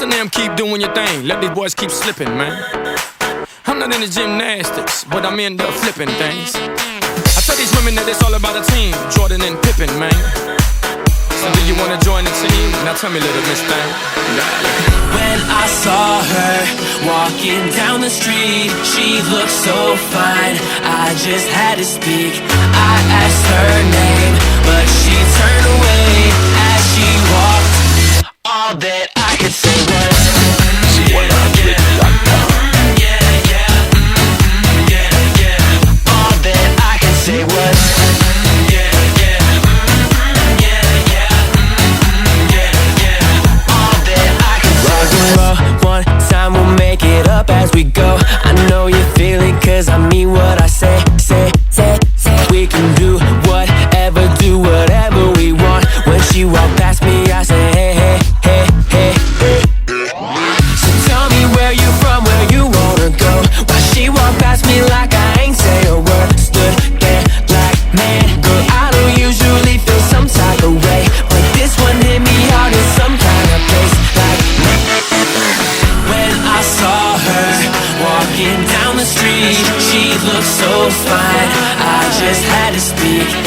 Listen to them, keep doing your thing. Let these boys keep slipping, man. I'm not into gymnastics, but I'm into flipping things. I tell these women that it's all about a team, Jordan and Pippen, man. So do you wanna join the team? Now tell me, little miss thing. When I saw her walking down the street, she looked so fine, I just had to speak. I asked her name, but she turned away as she walked. All that I could say was all that I could say was one time, we'll make it up as we go. I know you feel it, cause I mean what I say. We can do whatever we want. When she walked past me, I say, hey, hey, hey, hey, hey. So tell me where you from, where you wanna go. Why she walked past me like I ain't say a word. Stood there like, man, girl, I don't usually feel some type of way, but this one hit me hard in some kind of place. Like, when I saw her walking down the street, she looked so fine, I just had to speak.